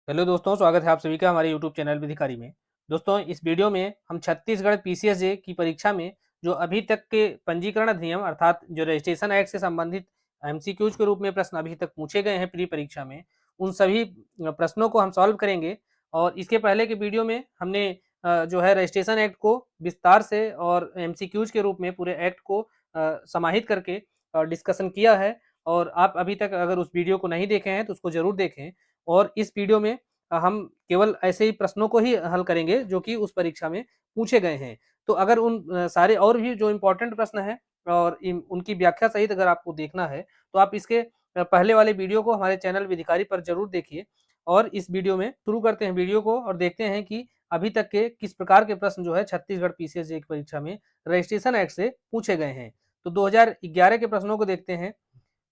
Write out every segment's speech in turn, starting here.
Hello दोस्तों, स्वागत है आप सभी का हमारे यूट्यूब चैनल विधिकारी में। दोस्तों, इस वीडियो में हम छत्तीसगढ़ पीसीएसजे की परीक्षा में जो अभी तक के पंजीकरण अधिनियम अर्थात जो रजिस्ट्रेशन एक्ट से संबंधित एमसीक्यूज के रूप में प्रश्न अभी तक पूछे गए हैं प्री परीक्षा में, उन सभी प्रश्नों को हम सॉल्व करेंगे। और इसके पहले के वीडियो में हमने जो है रजिस्ट्रेशन एक्ट को विस्तार से और एमसीक्यूज के रूप में पूरे एक्ट को समाहित करके डिस्कशन किया है। और आप अभी तक अगर उस वीडियो को नहीं देखे हैं तो उसको जरूर देखें। और इस वीडियो में हम केवल ऐसे ही प्रश्नों को ही हल करेंगे जो कि उस परीक्षा में पूछे गए हैं। तो अगर उन सारे और भी जो इम्पोर्टेंट प्रश्न हैं और उनकी व्याख्या सहित अगर आपको देखना है तो आप इसके पहले वाले वीडियो को हमारे चैनल विधिकारी पर जरूर देखिए। और इस वीडियो में शुरू करते हैं वीडियो को और देखते हैं कि अभी तक के किस प्रकार के प्रश्न जो है छत्तीसगढ़ पीसीएसजे की परीक्षा में रजिस्ट्रेशन एक्ट से पूछे गए हैं। तो 2011 के प्रश्नों को देखते हैं।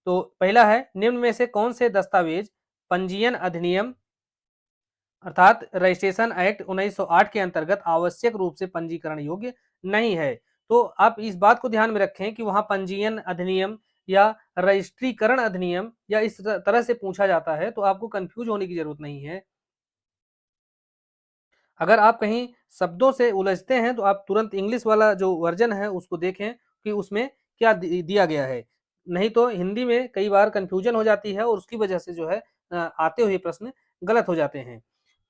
तो पहला है, निम्न में से कौन से दस्तावेज पंजीयन अधिनियम अर्थात रजिस्ट्रेशन एक्ट 1908 के अंतर्गत आवश्यक रूप से पंजीकरण योग्य नहीं है। तो आप इस बात को ध्यान में रखें कि वहां पंजीयन अधिनियम या रजिस्ट्रीकरण अधिनियम या इस तरह से पूछा जाता है तो आपको कंफ्यूज होने की जरूरत नहीं है। अगर आप कहीं शब्दों से उलझते हैं तो आप तुरंत इंग्लिश वाला जो वर्जन है उसको देखें कि उसमें क्या दिया गया है। नहीं तो हिंदी में कई बार कंफ्यूजन हो जाती है और उसकी वजह से जो है आते हुए प्रश्न गलत हो जाते हैं।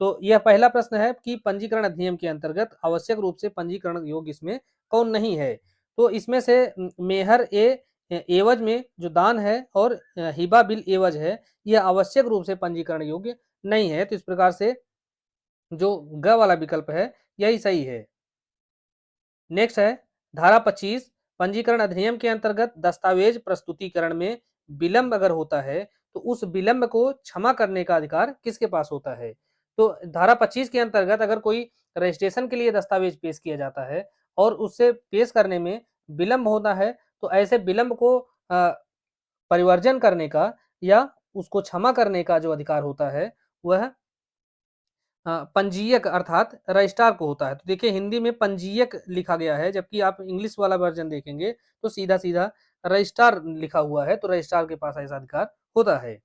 तो यह पहला प्रश्न है कि पंजीकरण अधिनियम के अंतर्गत आवश्यक रूप से पंजीकरण योग्य इसमें कौन नहीं है। तो इसमें से मेहर एवज में जो दान है और हिबा बिल एवज है, यह आवश्यक रूप से पंजीकरण योग्य नहीं है। तो इस प्रकार से जो ग वाला विकल्प है यही सही है। नेक्स्ट है धारा 25, पंजीकरण अधिनियम के अंतर्गत दस्तावेज प्रस्तुतिकरण में विलंब अगर होता है तो उस विलंब को क्षमा करने का अधिकार किसके पास होता है। तो धारा 25 के अंतर्गत अगर कोई रजिस्ट्रेशन के लिए दस्तावेज पेश किया जाता है और उससे पेश करने में विलंब होता है तो ऐसे विलंब को परिवर्जन करने का या उसको क्षमा करने का जो अधिकार होता है वह पंजीयक अर्थात रजिस्ट्रार को होता है। तो देखिए हिंदी में पंजीयक लिखा गया है जबकि आप इंग्लिश वाला वर्जन देखेंगे तो सीधा सीधा रजिस्ट्रार लिखा हुआ है, तो रजिस्ट्रार के पास ऐसा अधिकार होता है।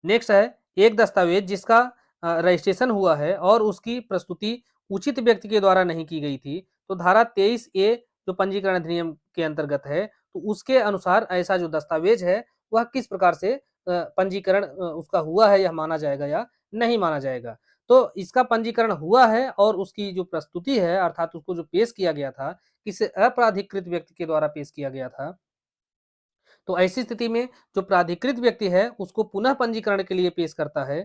नेक्स्ट है, एक दस्तावेज जिसका रजिस्ट्रेशन हुआ है और उसकी प्रस्तुति उचित व्यक्ति के द्वारा नहीं की गई थी तो धारा 23A जो पंजीकरण अधिनियम के अंतर्गत है तो उसके अनुसार ऐसा जो दस्तावेज है वह किस प्रकार से पंजीकरण उसका हुआ है, यह माना जाएगा या नहीं माना जाएगा। तो इसका पंजीकरण हुआ है और उसकी जो प्रस्तुति है अर्थात उसको जो पेश किया गया था किसी अपराधिकृत व्यक्ति के द्वारा पेश किया गया था। तो ऐसी स्थिति में जो प्राधिकृत व्यक्ति है उसको पुनः पंजीकरण के लिए पेश करता है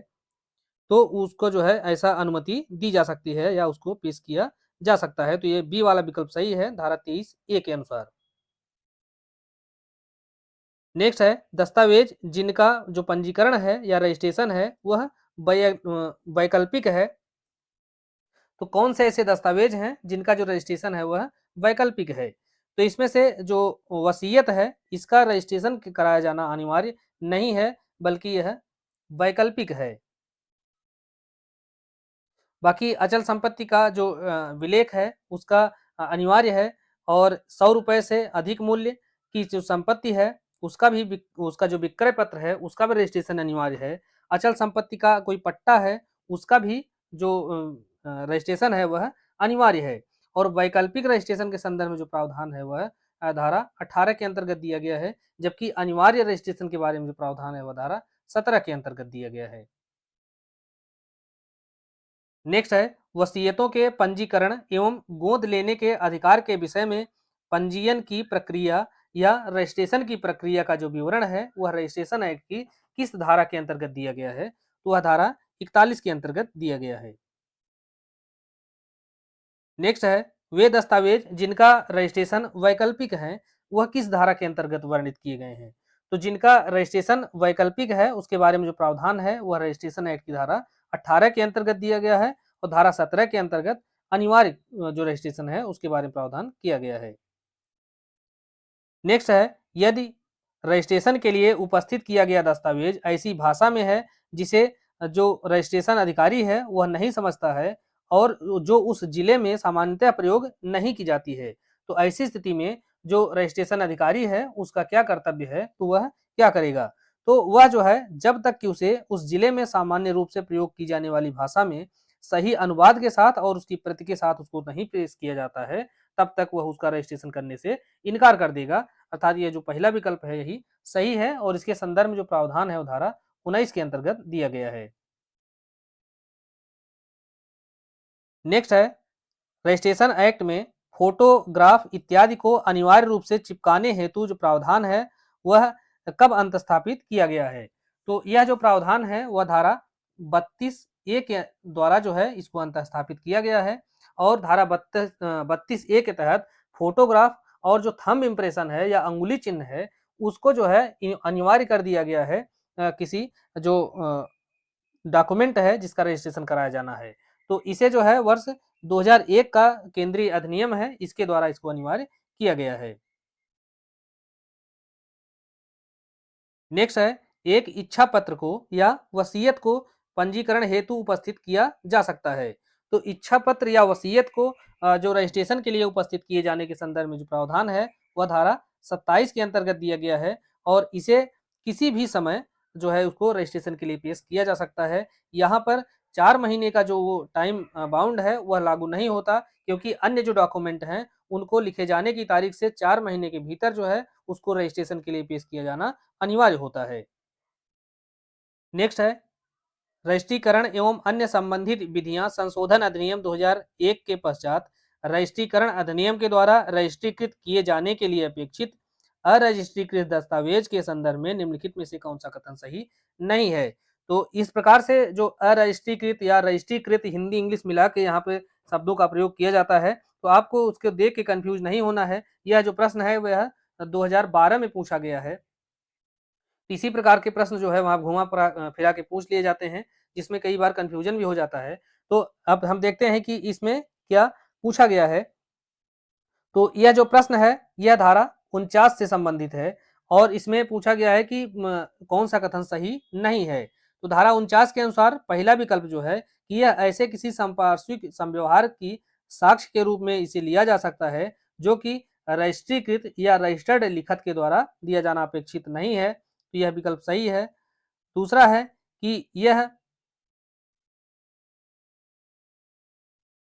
तो उसको जो है ऐसा अनुमति दी जा सकती है या उसको पेश किया जा सकता है। तो ये बी वाला विकल्प सही है धारा 23A के अनुसार। नेक्स्ट है, दस्तावेज जिनका जो पंजीकरण है या रजिस्ट्रेशन है वह वैकल्पिक है। तो कौन से ऐसे दस्तावेज हैं जिनका जो रजिस्ट्रेशन है वह वैकल्पिक है। तो इसमें से जो वसीयत है इसका रजिस्ट्रेशन कराया जाना अनिवार्य नहीं है बल्कि यह वैकल्पिक है। बाकी अचल संपत्ति का जो विलेख है उसका अनिवार्य है और 100 रुपए से अधिक मूल्य की जो संपत्ति है उसका जो विक्रय पत्र है उसका भी रजिस्ट्रेशन अनिवार्य है। अचल संपत्ति का कोई पट्टा है उसका भी जो रजिस्ट्रेशन है वह अनिवार्य है। और वैकल्पिक रजिस्ट्रेशन के संदर्भ में जो प्रावधान है वह धारा 18 के अंतर्गत दिया गया है, जबकि अनिवार्य रजिस्ट्रेशन के बारे में जो प्रावधान है वह धारा 17 के अंतर्गत दिया गया है। नेक्स्ट है, वसीयतों के पंजीकरण एवं गोद लेने के अधिकार के विषय में पंजीयन की प्रक्रिया या रजिस्ट्रेशन की प्रक्रिया का जो विवरण है वह रजिस्ट्रेशन एक्ट की किस धारा के अंतर्गत दिया गया है। तो वह धारा 41 के अंतर्गत दिया गया है। नेक्स्ट है, वे दस्तावेज जिनका रजिस्ट्रेशन वैकल्पिक है वह किस धारा के अंतर्गत वर्णित किए गए हैं। तो जिनका रजिस्ट्रेशन वैकल्पिक है उसके बारे में जो प्रावधान है वह रजिस्ट्रेशन एक्ट की धारा 18 के अंतर्गत दिया गया है और धारा 17 के अंतर्गत अनिवार्य जो रजिस्ट्रेशन है उसके बारे में प्रावधान किया गया है। नेक्स्ट है, यदि रजिस्ट्रेशन के लिए उपस्थित किया गया दस्तावेज ऐसी भाषा में है जिसे जो रजिस्ट्रेशन अधिकारी है वह नहीं समझता है और जो उस जिले में सामान्यतः प्रयोग नहीं की जाती है, तो ऐसी स्थिति में जो रजिस्ट्रेशन अधिकारी है उसका क्या कर्तव्य है, तो वह क्या करेगा। तो वह जो है जब तक कि उसे उस जिले में सामान्य रूप से प्रयोग की जाने वाली भाषा में सही अनुवाद के साथ और उसकी प्रति के साथ उसको नहीं पेश किया जाता है, तब तक वह उसका रजिस्ट्रेशन करने से इनकार कर देगा। अर्थात ये जो पहला विकल्प है यही सही है और इसके संदर्भ में जो प्रावधान है वो धारा 19 के अंतर्गत दिया गया है। नेक्स्ट है, रजिस्ट्रेशन एक्ट में फोटोग्राफ इत्यादि को अनिवार्य रूप से चिपकाने हेतु जो प्रावधान है वह कब अंतस्थापित किया गया है? तो यह जो प्रावधान है वह धारा 32A के द्वारा जो है इसको अंतस्थापित किया गया है और धारा 32A के तहत फोटोग्राफ और जो थंब इम्प्रेशन है या अंगुली चिन्ह है उसको जो है अनिवार्य कर दिया गया है किसी जो डॉक्यूमेंट है जिसका रजिस्ट्रेशन कराया जाना है। तो इसे जो है वर्ष 2001 का केंद्रीय अधिनियम है, इसके द्वारा इसको अनिवार्य किया गया है। नेक्स्ट है, एक इच्छा पत्र को या वसीयत को पंजीकरण हेतु उपस्थित किया जा सकता है। तो इच्छा पत्र या वसीयत को जो रजिस्ट्रेशन के लिए उपस्थित किए जाने के संदर्भ में जो प्रावधान है वह धारा 27 के अंतर्गत दिया गया है और इसे किसी भी समय जो है उसको रजिस्ट्रेशन के लिए पेश किया जा सकता है। यहाँ पर 4 महीने का जो वो टाइम बाउंड है वह लागू नहीं होता, क्योंकि अन्य जो डॉक्यूमेंट हैं उनको लिखे जाने की तारीख से 4 महीने के भीतर जो है उसको रजिस्ट्रेशन के लिए पेश किया जाना अनिवार्य होता है। नेक्स्ट है, रजिस्ट्रीकरण एवं अन्य संबंधित विधियां संशोधन अधिनियम 2001 के पश्चात रजिस्ट्रीकरण अधिनियम के द्वारा रजिस्ट्रीकृत किए जाने के लिए अपेक्षित अरजिस्ट्रीकृत दस्तावेज के संदर्भ में निम्नलिखित में से कौन सा कथन सही नहीं है? तो इस प्रकार से जो अरजिस्ट्रीकृत या रजिस्ट्रीकृत हिंदी इंग्लिश मिला के यहाँ पे शब्दों का प्रयोग किया जाता है, तो आपको उसको देख के कंफ्यूज नहीं होना है। यह जो प्रश्न है वह 2012 में पूछा गया है। इसी प्रकार के प्रश्न जो है वहाँ घुमा फिरा के पूछ लिए जाते हैं, जिसमें कई बार कन्फ्यूजन भी हो जाता है। तो अब हम देखते हैं कि इसमें क्या पूछा गया है। तो यह जो प्रश्न है यह धारा 49 से संबंधित है और इसमें पूछा गया है कि कौन सा कथन सही नहीं है। तो धारा 49 के अनुसार पहला विकल्प जो है कि यह ऐसे किसी संपार्श्विक संव्यवहार की साक्ष्य के रूप में इसे लिया जा सकता है जो कि रजिस्ट्रीकृत या रजिस्टर्ड लिखत के द्वारा दिया जाना अपेक्षित नहीं है। तो यह विकल्प सही है। दूसरा है कि यह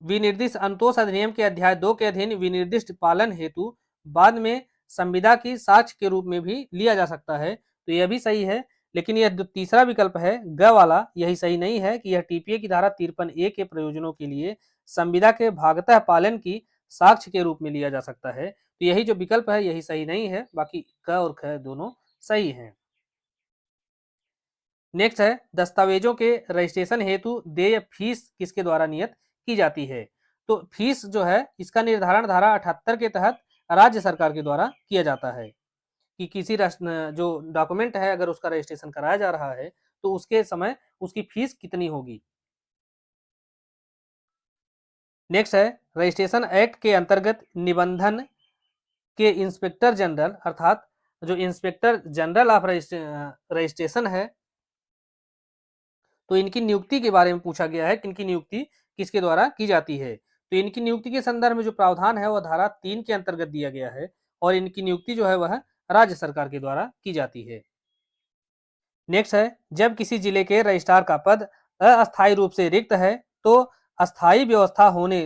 विनिर्दिष्ट अंतोष अधिनियम के अध्याय 2 के अधीन विनिर्दिष्ट पालन हेतु बाद में संविदा की साक्ष्य के रूप में भी लिया जा सकता है। तो यह भी सही है। लेकिन यह जो तीसरा विकल्प है ग वाला, यही सही नहीं है कि यह टीपीए की धारा 53A के प्रयोजनों के लिए संविदा के भागतः पालन की साक्ष्य के रूप में लिया जा सकता है। तो यही जो विकल्प है यही सही नहीं है, बाकी क और ख दोनों सही हैं। नेक्स्ट है, दस्तावेजों के रजिस्ट्रेशन हेतु देय फीस किसके द्वारा नियत की जाती है? तो फीस जो है इसका निर्धारण धारा 78 के तहत राज्य सरकार के द्वारा किया जाता है कि किसी जो डॉक्यूमेंट है अगर उसका रजिस्ट्रेशन कराया जा रहा है तो उसके समय उसकी फीस कितनी होगी। नेक्स्ट है, रजिस्ट्रेशन एक्ट के अंतर्गत निबंधन के इंस्पेक्टर जनरल अर्थात जो इंस्पेक्टर जनरल ऑफ रजिस्ट्रेशन है, तो इनकी नियुक्ति के बारे में पूछा गया है कि इनकी नियुक्ति किसके द्वारा की जाती है। तो इनकी नियुक्ति के संदर्भ में जो प्रावधान है वह धारा 3 के अंतर्गत दिया गया है और इनकी नियुक्ति जो है वह राज्य सरकार के द्वारा की जाती है। नेक्स्ट है, जब किसी जिले के रजिस्ट्रार का पद अस्थायी रूप से रिक्त है तो अस्थायी व्यवस्था होने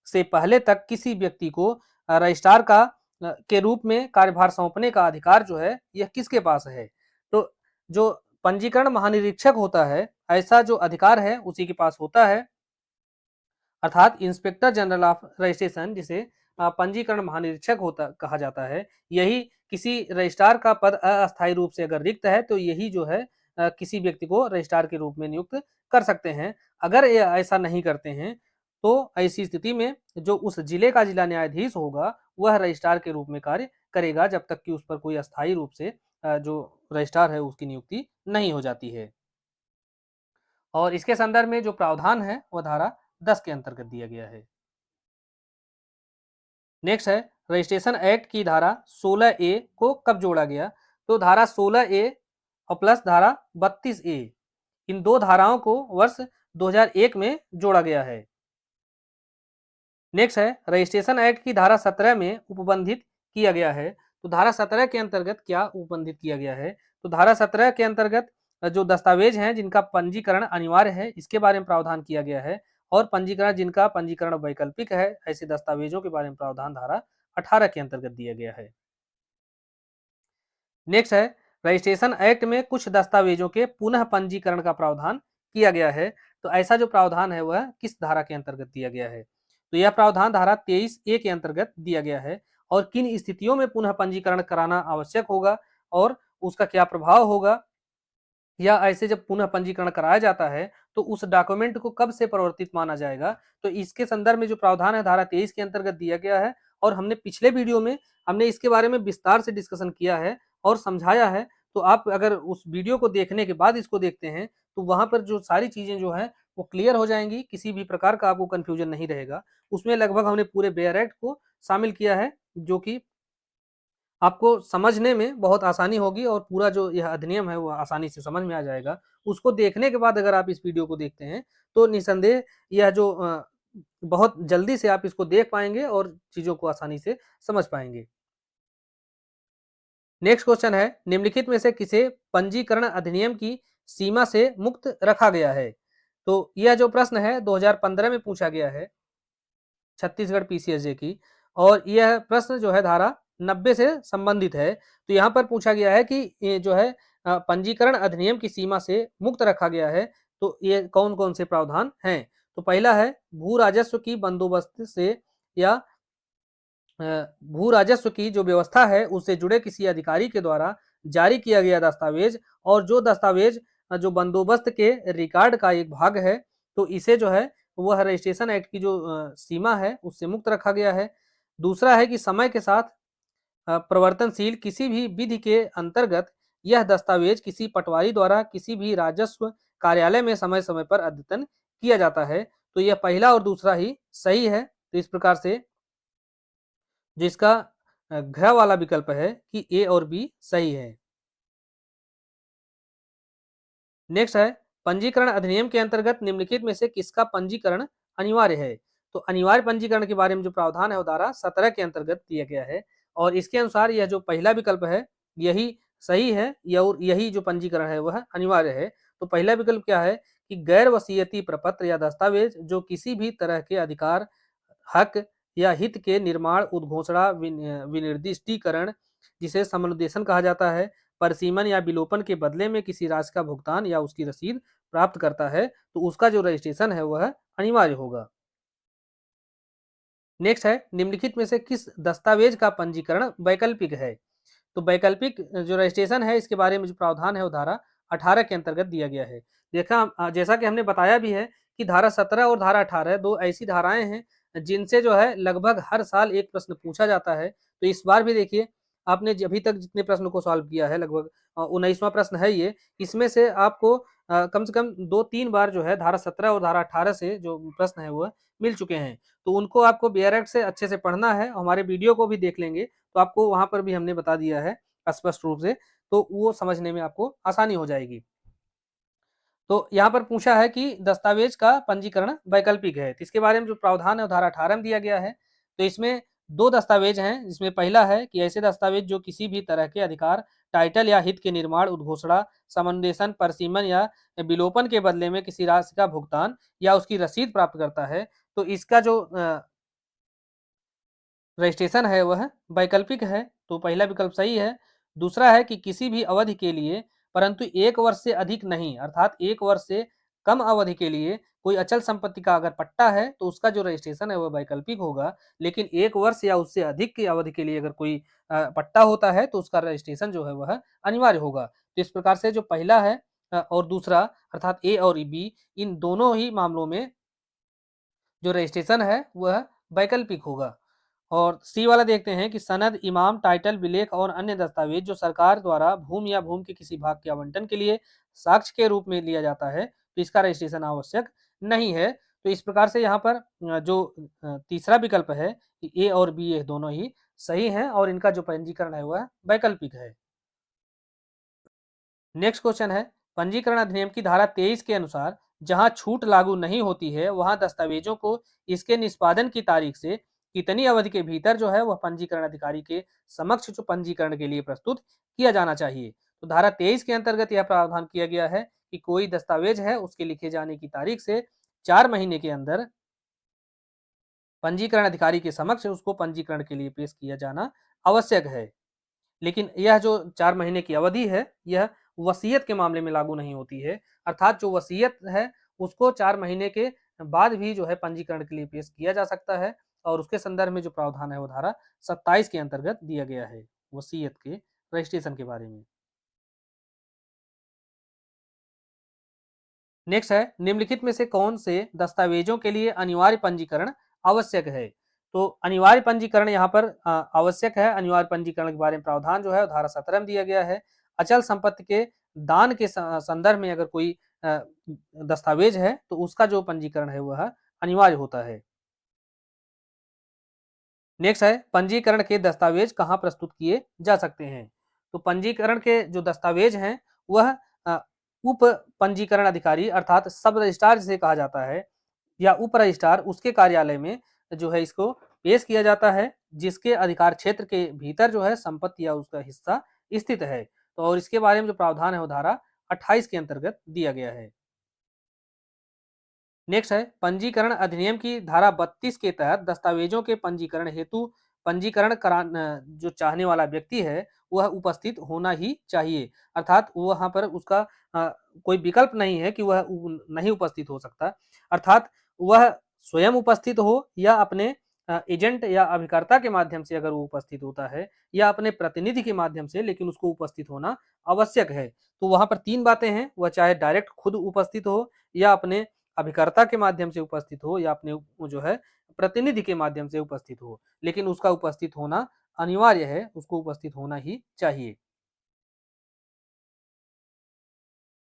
से पहले तक किसी व्यक्ति को रजिस्ट्रार का के रूप में कार्यभार सौंपने का अधिकार जो है यह किसके पास है? तो जो पंजीकरण महानिरीक्षक होता है ऐसा जो अधिकार है उसी के पास होता है, अर्थात इंस्पेक्टर जनरल ऑफ रजिस्ट्रेशन जिसे पंजीकरण महानिरीक्षक होता कहा जाता है, यही किसी रजिस्ट्रार का पद अस्थायी रूप से अगर रिक्त है तो यही जो है किसी व्यक्ति को रजिस्ट्रार के रूप में नियुक्त कर सकते हैं। अगर ये ऐसा नहीं करते हैं तो ऐसी स्थिति में जो उस जिले का जिला न्यायाधीश होगा वह रजिस्ट्रार के रूप में कार्य करेगा जब तक कि उस पर कोई अस्थायी रूप से जो रजिस्ट्रार है उसकी नियुक्ति नहीं हो जाती है। और इसके संदर्भ में जो प्रावधान है वह धारा 10 के अंतर्गत दिया गया है। नेक्स्ट है, रजिस्ट्रेशन एक्ट की धारा 16A को कब जोड़ा गया? तो धारा 16A और प्लस धारा 32A इन दो धाराओं को वर्ष 2001 में जोड़ा गया है। नेक्स्ट है, रजिस्ट्रेशन एक्ट की धारा 17 में उपबंधित किया गया है। तो धारा 17 के अंतर्गत क्या उपबंधित किया गया है? तो धारा 17 के अंतर्गत जो दस्तावेज हैं जिनका पंजीकरण अनिवार्य है, इसके बारे में प्रावधान किया गया है, और पंजीकरण जिनका पंजीकरण वैकल्पिक है, ऐसे दस्तावेजों के बारे में प्रावधान धारा 18 के अंतर्गत दिया गया है। नेक्स्ट है, रजिस्ट्रेशन एक्ट में कुछ दस्तावेजों के पुनः पंजीकरण का प्रावधान किया गया है। तो ऐसा जो प्रावधान है वह किस धारा के अंतर्गत दिया गया है? तो यह प्रावधान धारा 23A के अंतर्गत दिया गया है। और किन स्थितियों में पुनः पंजीकरण कराना आवश्यक होगा और उसका क्या प्रभाव होगा, या ऐसे जब पुनः पंजीकरण कराया जाता है तो उस डॉक्यूमेंट को कब से परिवर्तित माना जाएगा, तो इसके संदर्भ में जो प्रावधान है धारा 23 के अंतर्गत दिया गया है। और हमने पिछले वीडियो में हमने इसके बारे में विस्तार से डिस्कशन किया है और समझाया है। तो आप अगर उस वीडियो को देखने के बाद इसको देखते हैं तो वहां पर जो सारी चीजें जो है वो क्लियर हो जाएंगी, किसी भी प्रकार का आपको कंफ्यूजन नहीं रहेगा। उसमें लगभग हमने पूरे बेयर एक्ट को शामिल किया है, जो कि आपको समझने में बहुत आसानी होगी और पूरा जो यह अधिनियम है वो आसानी से समझ में आ जाएगा। उसको देखने के बाद अगर आप इस वीडियो को देखते हैं तो निसंदेह यह जो बहुत जल्दी से आप इसको देख पाएंगे और चीजों को आसानी से समझ पाएंगे। नेक्स्ट क्वेश्चन है, निम्नलिखित में से किसे पंजीकरण अधिनियम की सीमा से मुक्त रखा गया है? तो यह जो प्रश्न है 2015 में पूछा गया है छत्तीसगढ़ पीसीएसजे की, और यह प्रश्न जो है धारा 90 से संबंधित है। तो यहाँ पर पूछा गया है कि ये जो है पंजीकरण अधिनियम की सीमा से मुक्त रखा गया है, तो ये कौन कौन से प्रावधान हैं? तो पहला है भू राजस्व की बंदोबस्त से या भू राजस्व की जो व्यवस्था है उससे जुड़े किसी अधिकारी के द्वारा जारी किया गया दस्तावेज, और जो दस्तावेज जो बंदोबस्त के रिकॉर्ड का एक भाग है, तो इसे जो है वह रजिस्ट्रेशन एक्ट की जो सीमा है उससे मुक्त रखा गया है। दूसरा है कि समय के साथ प्रवर्तनशील किसी भी विधि के अंतर्गत यह दस्तावेज किसी पटवारी द्वारा किसी भी राजस्व कार्यालय में समय समय पर अद्यतन किया जाता है। तो यह पहला और दूसरा ही सही है। तो इस प्रकार से जो इसका घ वाला विकल्प है कि ए और बी सही है। नेक्स्ट है, पंजीकरण अधिनियम के अंतर्गत निम्नलिखित में से किसका पंजीकरण अनिवार्य है? तो अनिवार्य पंजीकरण के बारे में जो प्रावधान है वो धारा 17 के अंतर्गत दिया गया है, और इसके अनुसार यह जो पहला विकल्प है यही सही है, और यही जो पंजीकरण है वह अनिवार्य है। तो पहला विकल्प क्या है कि गैर वसीयती प्रपत्र या दस्तावेज जो किसी भी तरह के अधिकार, हक या हित के निर्माण, उद्घोषणा, विनिर्दिष्टीकरण, जिसे समुद्देशन कहा जाता है, परिसीमन या विलोपन के बदले में किसी राशि का भुगतान या उसकी रसीद प्राप्त करता है, तो उसका जो रजिस्ट्रेशन है वह अनिवार्य होगा। नेक्स्ट है, निम्नलिखित में से किस दस्तावेज का पंजीकरण वैकल्पिक है? तो वैकल्पिक जो रजिस्ट्रेशन है इसके बारे में जो प्रावधान है वो धारा 18 के अंतर्गत दिया गया है। जैसा कि हमने बताया भी है कि धारा 17 और धारा 18 दो ऐसी धाराएं हैं जिनसे जो है लगभग हर साल एक प्रश्न पूछा जाता है। तो इस बार भी देखिए, आपने अभी तक जितने प्रश्न को सॉल्व किया है लगभग 19वां प्रश्न है ये, इसमें से आपको कम से कम 2-3 बार जो है धारा 17 और धारा 18 से जो प्रश्न है वह मिल चुके हैं। तो उनको आपको बेयर एक्ट से अच्छे से पढ़ना है, हमारे वीडियो को भी देख लेंगे तो आपको वहां पर भी हमने बता दिया है स्पष्ट रूप से, तो वो समझने में आपको आसानी हो जाएगी। तो यहाँ पर पूछा है कि दस्तावेज का पंजीकरण वैकल्पिक है, तो इसके बारे में जो प्रावधान है वो धारा 18 में दिया गया है। तो इसमें दो दस्तावेज हैं, जिसमें पहला है कि ऐसे दस्तावेज जो किसी भी तरह के अधिकार, टाइटल या हित के निर्माण, उद्घोषणा, समन्वयन, परसीमन या विलोपन के बदले में किसी राशि का भुगतान या उसकी रसीद प्राप्त करता है, तो इसका जो रजिस्ट्रेशन है वह वैकल्पिक है। तो पहला विकल्प सही है। दूसरा है कि किसी भी अवधि के लिए परंतु 1 वर्ष से अधिक नहीं, अर्थात 1 वर्ष से कम अवधि के लिए कोई अचल संपत्ति का अगर पट्टा है तो उसका जो रजिस्ट्रेशन है वह वैकल्पिक होगा। लेकिन 1 वर्ष या उससे अधिक की अवधि के लिए अगर कोई पट्टा होता है तो उसका रजिस्ट्रेशन जो है वह अनिवार्य होगा। तो इस प्रकार से जो पहला है और दूसरा अर्थात ए और बी, इन दोनों ही मामलों में जो रजिस्ट्रेशन है वह वैकल्पिक होगा। और सी वाला देखते हैं कि सनद, इमाम, टाइटल, विलेख और अन्य दस्तावेज जो सरकार द्वारा भूमि या भूमि के किसी भाग के आवंटन के लिए साक्ष्य के रूप में लिया जाता है, तो इसका रजिस्ट्रेशन आवश्यक नहीं है। तो इस प्रकार से यहाँ पर जो तीसरा विकल्प है कि ए और बी, ये दोनों ही सही हैं और इनका जो पंजीकरण है वह वैकल्पिक है। नेक्स्ट क्वेश्चन है, पंजीकरण अधिनियम की धारा 23 के अनुसार जहां छूट लागू नहीं होती है वहां दस्तावेजों को इसके निष्पादन की तारीख से कितनी अवधि के भीतर जो है वह पंजीकरण अधिकारी के समक्ष जो पंजीकरण के लिए प्रस्तुत किया जाना चाहिए। तो धारा 23 के अंतर्गत यह प्रावधान किया गया है कि कोई दस्तावेज है उसके लिखे जाने की तारीख से 4 महीने के अंदर पंजीकरण अधिकारी के समक्ष उसको पंजीकरण के लिए पेश किया जाना आवश्यक है। लेकिन यह जो 4 महीने की अवधि है, यह वसीयत के मामले में लागू नहीं होती है। अर्थात जो वसीयत है, उसको 4 महीने के बाद भी जो है पंजीकरण के लिए पेश किया जा सकता है और उसके संदर्भ में जो प्रावधान है वो धारा 27 के अंतर्गत दिया गया है, वसीयत के रजिस्ट्रेशन के बारे में। नेक्स्ट है, निम्नलिखित में से कौन से दस्तावेजों के लिए अनिवार्य पंजीकरण आवश्यक है? तो अनिवार्य पंजीकरण यहाँ पर आवश्यक है। अनिवार्य पंजीकरण के बारे में प्रावधान जो है धारा 17 में दिया गया है। अचल संपत्ति के दान के संदर्भ में अगर कोई दस्तावेज है तो उसका जो पंजीकरण है वह अनिवार्य होता है। नेक्स्ट है, पंजीकरण के दस्तावेज कहाँ प्रस्तुत किए जा सकते हैं? तो पंजीकरण के जो दस्तावेज हैं वह उप पंजीकरण अधिकारी अर्थात सब रजिस्ट्रार जिसे कहा जाता है या उप रजिस्ट्रार उसके कार्यालय में जो है इसको पेश किया जाता है, जिसके अधिकार क्षेत्र के भीतर जो है संपत्ति या उसका हिस्सा स्थित है। तो और इसके बारे में जो प्रावधान है वो धारा 28 के अंतर्गत दिया गया है। नेक्स्ट है, पंजीकरण अधिनियम की धारा 32 के तहत दस्तावेजों के पंजीकरण हेतु पंजीकरण करा जो चाहने वाला व्यक्ति है वह उपस्थित होना ही चाहिए। अर्थात वहां पर उसका कोई विकल्प नहीं है कि वह नहीं उपस्थित हो सकता। अर्थात वह स्वयं उपस्थित हो या अपने एजेंट या अभिकर्ता के माध्यम से अगर वो उपस्थित होता है या अपने प्रतिनिधि के माध्यम से, लेकिन उसको उपस्थित होना आवश्यक है। तो वहां पर 3 बातें हैं, वह चाहे डायरेक्ट खुद उपस्थित हो या अपने अभिकर्ता के माध्यम से उपस्थित हो या अपने जो है प्रतिनिधि के माध्यम से उपस्थित हो, लेकिन उसका उपस्थित होना अनिवार्य है, उसको उपस्थित होना ही चाहिए।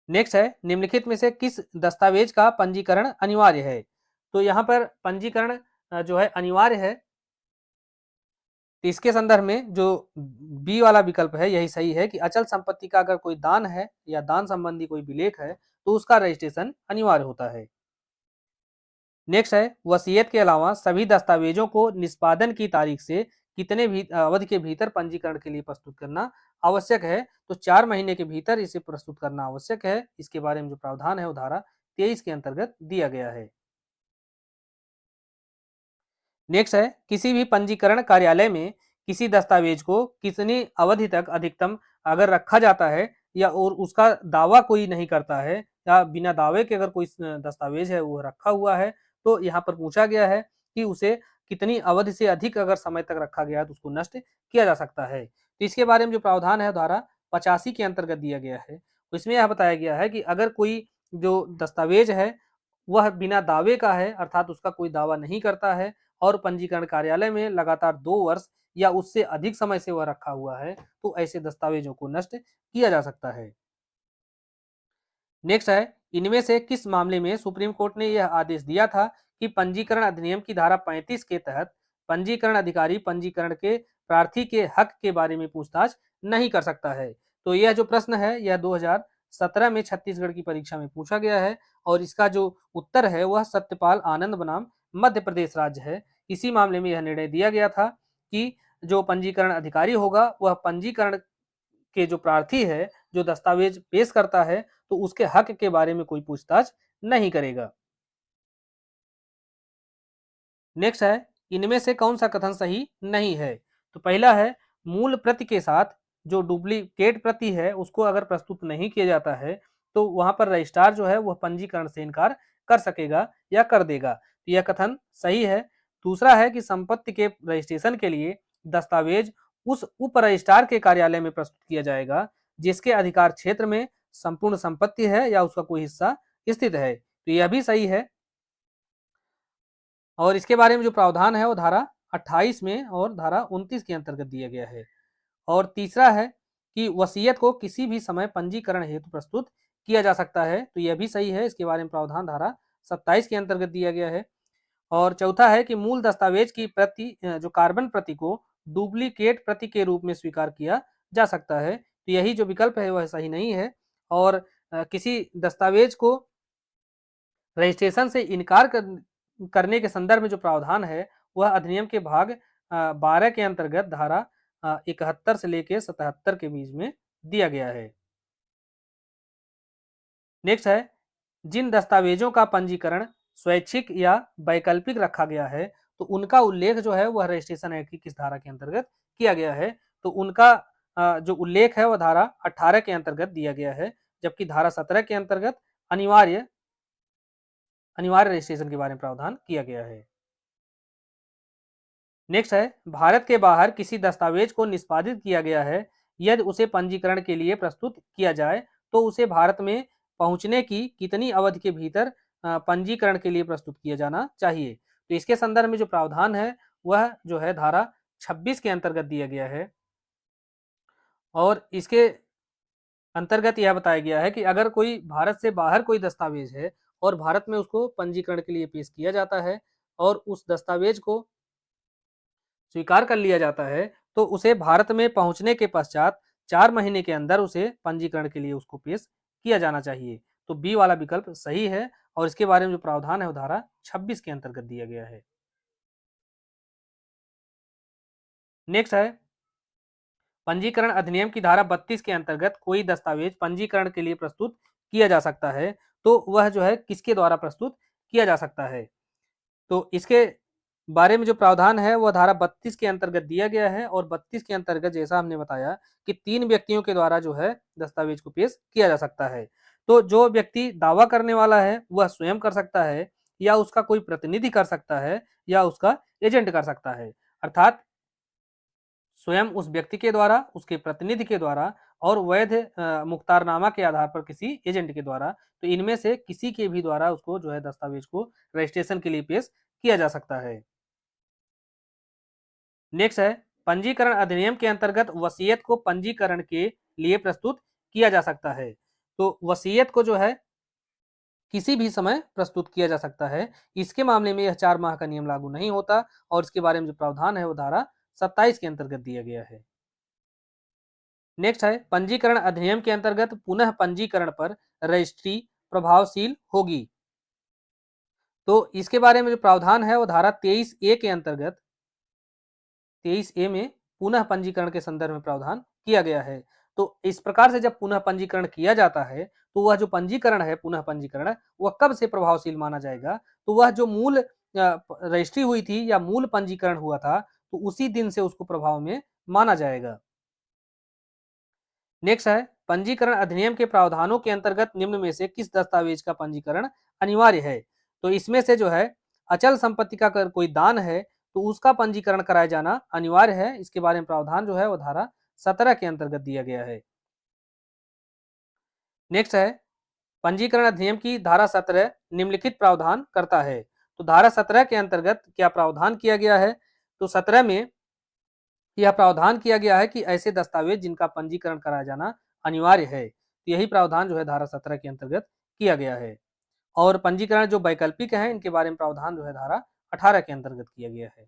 नेक्स्ट है, निम्नलिखित में से किस दस्तावेज का पंजीकरण अनिवार्य है? तो यहाँ पर पंजीकरण जो है अनिवार्य है, तो इसके संदर्भ में जो बी वाला विकल्प है यही सही है कि अचल संपत्ति का अगर कोई दान है या दान संबंधी कोई विलेख है तो उसका रजिस्ट्रेशन अनिवार्य होता है। नेक्स्ट है, वसीयत के अलावा सभी दस्तावेजों को निष्पादन की तारीख से कितने भी अवधि के भीतर पंजीकरण के लिए प्रस्तुत करना आवश्यक है? तो 4 महीने के भीतर इसे प्रस्तुत करना आवश्यक है। इसके बारे में जो प्रावधान है वो धारा 23 के अंतर्गत दिया गया है। नेक्स्ट है, किसी भी पंजीकरण कार्यालय में किसी दस्तावेज को कितनी अवधि तक अधिकतम अगर रखा जाता है या और उसका दावा कोई नहीं करता है या बिना दावे के अगर कोई दस्तावेज है वो रखा हुआ है, तो यहाँ पर पूछा गया है कि उसे कितनी अवधि से अधिक अगर समय तक रखा गया है तो उसको नष्ट किया जा सकता है। तो इसके बारे में जो प्रावधान है धारा 85 के अंतर्गत दिया गया है। तो इसमें यह बताया गया है कि अगर कोई जो दस्तावेज है वह बिना दावे का है, अर्थात उसका कोई दावा नहीं करता है और पंजीकरण कार्यालय में लगातार 2 वर्ष या उससे अधिक समय से वह रखा हुआ है, तो ऐसे दस्तावेजों को नष्ट किया जा सकता है। नेक्स्ट है, इनमें से किस मामले में सुप्रीम कोर्ट ने यह आदेश दिया था कि पंजीकरण अधिनियम की धारा 35 के तहत पंजीकरण अधिकारी पंजीकरण के प्रार्थी के हक के बारे में पूछताछ नहीं कर सकता है? तो यह जो प्रश्न है यह 2017 में छत्तीसगढ़ की परीक्षा में पूछा गया है और इसका जो उत्तर है वह सत्यपाल आनंद बनाम मध्य प्रदेश राज्य है। इसी मामले में यह निर्णय दिया गया था कि जो पंजीकरण अधिकारी होगा वह पंजीकरण के जो प्रार्थी है जो दस्तावेज पेश करता है तो उसके हक के बारे में कोई पूछताछ नहीं करेगा। नेक्स्ट है, इनमें से कौन सा कथन सही नहीं है? तो पहला है, मूल प्रति के साथ जो डुप्लीकेट प्रति है उसको अगर प्रस्तुत नहीं किया जाता है तो वहां पर रजिस्ट्रार जो है वह पंजीकरण से इनकार कर सकेगा या कर देगा, तो यह कथन सही है। दूसरा है कि संपत्ति के रजिस्ट्रेशन के लिए दस्तावेज उस उप रजिस्ट्रार के कार्यालय में प्रस्तुत किया जाएगा जिसके अधिकार क्षेत्र में संपूर्ण संपत्ति है या उसका कोई हिस्सा स्थित है, तो यह भी सही है। और इसके बारे में जो प्रावधान है वो धारा 28 में और धारा 29 के अंतर्गत दिया गया है। और तीसरा है कि वसीयत को किसी भी समय पंजीकरण हेतु प्रस्तुत किया जा सकता है, तो यह भी सही है। इसके बारे में प्रावधान धारा 27 के अंतर्गत दिया गया है। और चौथा है कि मूल दस्तावेज की प्रति जो कार्बन प्रति को डुप्लीकेट प्रति के रूप में स्वीकार किया जा सकता है, तो यही जो विकल्प है वह सही नहीं है। और किसी दस्तावेज को रजिस्ट्रेशन से इनकार करने के संदर्भ में जो प्रावधान है वह अधिनियम के भाग 12 के अंतर्गत धारा 71 से लेकर 77 के बीच में दिया गया है। नेक्स्ट है, जिन दस्तावेजों का पंजीकरण स्वैच्छिक या वैकल्पिक रखा गया है, तो उनका उल्लेख जो है वह रजिस्ट्रेशन एक्ट की किस धारा के अंतर्गत किया गया है, तो उनका जो उल्लेख है वह धारा 18 के अंतर्गत दिया गया है, जबकि धारा 17 के अंतर्गत अनिवार्य अनिवार्य रजिस्ट्रेशन के बारे में प्रावधान किया गया है। नेक्स्ट है, भारत के बाहर किसी दस्तावेज को निष्पादित किया गया है, यदि उसे पंजीकरण के लिए प्रस्तुत किया जाए तो उसे भारत में पहुंचने की कितनी अवधि के भीतर पंजीकरण के लिए प्रस्तुत किया जाना चाहिए। तो इसके संदर्भ में जो प्रावधान है वह जो है धारा 26 के अंतर्गत दिया गया है, और इसके अंतर्गत यह बताया गया है कि अगर कोई भारत से बाहर कोई दस्तावेज है और भारत में उसको पंजीकरण के लिए पेश किया जाता है और उस दस्तावेज को स्वीकार कर लिया जाता है, तो उसे भारत में पहुंचने के पश्चात 4 महीने के अंदर उसे पंजीकरण के लिए उसको पेश किया जाना चाहिए। तो बी वाला विकल्प सही है, और इसके बारे में जो प्रावधान है वो धारा 26 के अंतर्गत दिया गया है। नेक्स्ट है, पंजीकरण अधिनियम की धारा 32 के अंतर्गत कोई दस्तावेज पंजीकरण के लिए प्रस्तुत किया जा सकता है, तो वह जो है किसके द्वारा प्रस्तुत किया जा सकता है। तो इसके बारे में जो प्रावधान है वह धारा 32 के अंतर्गत दिया गया है, और 32 के अंतर्गत जैसा हमने बताया कि 3 व्यक्तियों के द्वारा जो है दस्तावेज को पेश किया जा सकता है। तो जो व्यक्ति दावा करने वाला है वह स्वयं कर सकता है, या उसका कोई प्रतिनिधि कर सकता है, या उसका एजेंट कर सकता है। अर्थात स्वयं उस व्यक्ति के द्वारा, उसके प्रतिनिधि के द्वारा, और वैध मुख्तारनामा के आधार पर किसी एजेंट के द्वारा, तो इनमें से किसी के भी द्वारा उसको जो है दस्तावेज को रजिस्ट्रेशन के लिए पेश किया जा सकता है। नेक्स्ट है, पंजीकरण अधिनियम के अंतर्गत वसीयत को पंजीकरण के लिए प्रस्तुत किया जा सकता है। तो वसीयत को जो है किसी भी समय प्रस्तुत किया जा सकता है। इसके मामले में यह 4 माह का नियम लागू नहीं होता, और इसके बारे में जो प्रावधान है वो धारा 27 के अंतर्गत दिया गया है। नेक्स्ट है, पंजीकरण अधिनियम के अंतर्गत पुनः पंजीकरण पर रजिस्ट्री प्रभावशील होगी। तो इसके बारे में जो प्रावधान है वो धारा 23 ए के अंतर्गत 23 ए में पुनः पंजीकरण के संदर्भ में प्रावधान किया गया है। तो इस प्रकार से जब पुनः पंजीकरण किया जाता है, तो वह जो पंजीकरण है, पुनः पंजीकरण, वह कब से प्रभावशील माना जाएगा, तो वह जो मूल रजिस्ट्री हुई थी या मूल पंजीकरण हुआ था, तो उसी दिन से उसको प्रभाव में माना जाएगा। नेक्स्ट है, पंजीकरण अधिनियम के प्रावधानों के अंतर्गत निम्न में से किस दस्तावेज का पंजीकरण अनिवार्य है। तो इसमें से जो है अचल संपत्ति का अगर कोई दान है तो उसका पंजीकरण कराया जाना अनिवार्य है। इसके बारे में प्रावधान जो है वो धारा 17 के अंतर्गत दिया गया है। नेक्स्ट है, पंजीकरण अधिनियम की धारा 17 निम्नलिखित प्रावधान करता है। तो धारा 17 के अंतर्गत क्या प्रावधान किया गया है, तो 17 में यह प्रावधान किया गया है कि ऐसे दस्तावेज जिनका पंजीकरण कराया जाना अनिवार्य है, तो यही प्रावधान जो है धारा 17 के अंतर्गत किया गया है। और पंजीकरण जो वैकल्पिक है इनके बारे में प्रावधान जो है धारा 18 के अंतर्गत किया गया है।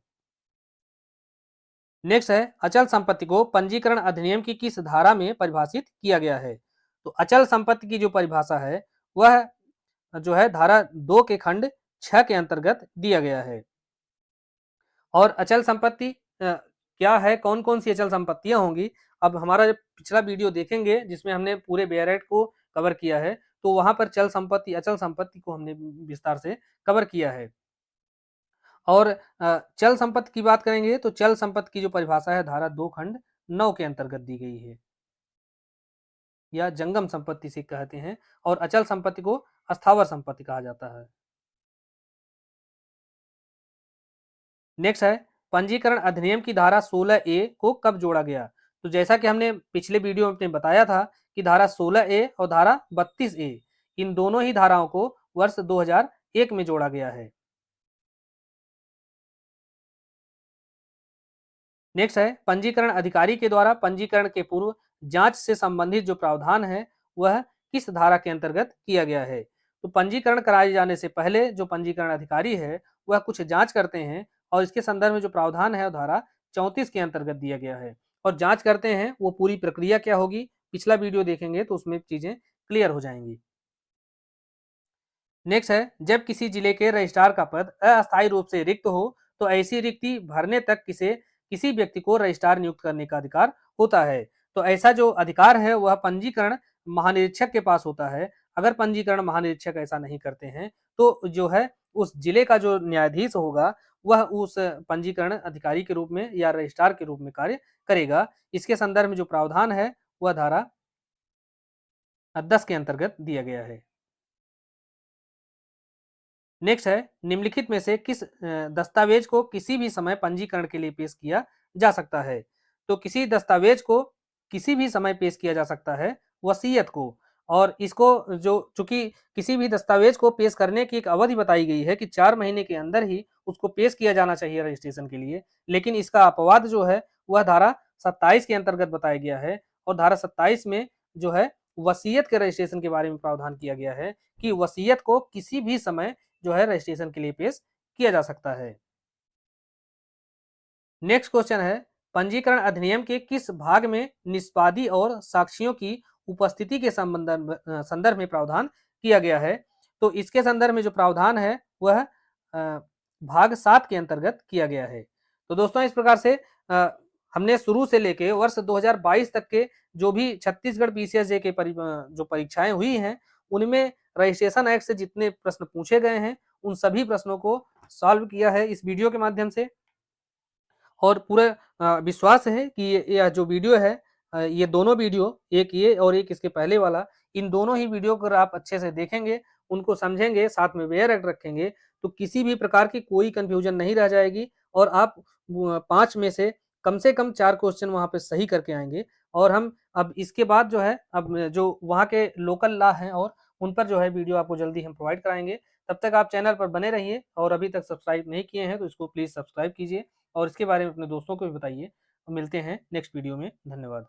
नेक्स्ट है, अचल संपत्ति को पंजीकरण अधिनियम की किस धारा में परिभाषित किया गया है। तो अचल संपत्ति की जो परिभाषा है वह जो है धारा 2 के खंड 6 के अंतर्गत दिया गया है। और अचल संपत्ति क्या है, कौन कौन सी अचल संपत्तियां होंगी, अब हमारा जब पिछला वीडियो देखेंगे जिसमें हमने पूरे बेयरेट को कवर किया है, तो वहां पर चल संपत्ति, अचल संपत्ति को हमने विस्तार से कवर किया है। और चल संपत्ति की बात करेंगे तो चल संपत्ति की जो परिभाषा है धारा 2 खंड 9 के अंतर्गत दी गई है, या जंगम संपत्ति से कहते हैं, और अचल संपत्ति को अस्थावर संपत्ति कहा जाता है। नेक्स्ट है, पंजीकरण अधिनियम की धारा 16 ए को कब जोड़ा गया। तो जैसा कि हमने पिछले वीडियो में बताया था कि धारा 16 ए और धारा 32 ए, इन दोनों ही धाराओं को वर्ष 2001 में जोड़ा गया है। नेक्स्ट है, पंजीकरण अधिकारी के द्वारा पंजीकरण के पूर्व जांच से संबंधित जो प्रावधान है वह किस धारा के अंतर्गत किया गया है। तो पंजीकरण कराए जाने से पहले जो पंजीकरण अधिकारी है वह कुछ जांच करते हैं, और इसके संदर्भ में जो प्रावधान है धारा 34 के अंतर्गत दिया गया है। और जांच करते हैं वो पूरी प्रक्रिया क्या होगी, पिछला वीडियो देखेंगे तो उसमें चीजें क्लियर हो जाएंगी। नेक्स्ट है, जब किसी जिले के रजिस्ट्रार का पद अस्थायी रूप से रिक्त हो तो ऐसी रिक्ति भरने तक किसी व्यक्ति को रजिस्ट्रार नियुक्त करने का अधिकार होता है। तो ऐसा जो अधिकार है वह पंजीकरण महानिरीक्षक के पास होता है। अगर पंजीकरण महानिरीक्षक ऐसा नहीं करते हैं तो जो है उस जिले का जो न्यायाधीश होगा वह उस पंजीकरण अधिकारी के रूप में या रजिस्ट्रार के रूप में कार्य करेगा। इसके संदर्भ में जो प्रावधान है वह धारा 10 के अंतर्गत दिया गया है। नेक्स्ट है, निम्नलिखित में से किस दस्तावेज को किसी भी समय पंजीकरण के लिए पेश किया जा सकता है? तो किसी दस्तावेज को किसी भी समय पेश किया जा सकता है वसीयत को, और इसको जो चूंकि किसी भी दस्तावेज को पेश करने की एक अवधि बताई गई है कि 4 महीने के अंदर ही उसको पेश किया जाना चाहिए रजिस्ट्रेशन के लिए, लेकिन इसका अपवाद जो है वह धारा 27 के अंतर्गत बताया गया है। और धारा 27 में जो है वसीयत के रजिस्ट्रेशन के बारे में प्रावधान किया गया है कि वसीयत को किसी भी समय जो है रजिस्ट्रेशन के लिए पेश किया जा सकता है। नेक्स्ट क्वेश्चन है, पंजीकरण अधिनियम के किस भाग में निष्पादी और साक्षियों की उपस्थिति के संदर्भ में प्रावधान किया गया है? तो इसके संदर्भ में जो प्रावधान है वह भाग 7 के अंतर्गत किया गया है। तो दोस्तों इस प्रकार से हमने शुरू से लेके वर्ष 2022 तक के जो भी छत्तीसगढ़ पीसीएसजे के जो परीक्षाएं हुई हैं उनमें रजिस्ट्रेशन एक्ट से जितने प्रश्न पूछे गए हैं उन सभी प्रश्नों को सॉल्व किया है इस वीडियो के माध्यम से। और पूरा विश्वास है कि यह जो वीडियो है ये दोनों वीडियो, एक ये और एक इसके पहले वाला, इन दोनों ही वीडियो को अगर आप अच्छे से देखेंगे, उनको समझेंगे, साथ में वेयर एक्ट रखेंगे, तो किसी भी प्रकार की कोई कंफ्यूजन नहीं रह जाएगी और आप 5 में से कम 4 क्वेश्चन वहाँ पे सही करके आएंगे। और हम अब इसके बाद जो है अब जो वहाँ के लोकल लॉ हैं और उन पर जो है वीडियो आपको जल्दी हम प्रोवाइड कराएंगे। तब तक आप चैनल पर बने रहिए और अभी तक सब्सक्राइब नहीं किए हैं तो इसको प्लीज़ सब्सक्राइब कीजिए और इसके बारे में अपने दोस्तों को भी बताइए। मिलते हैं नेक्स्ट वीडियो में। धन्यवाद।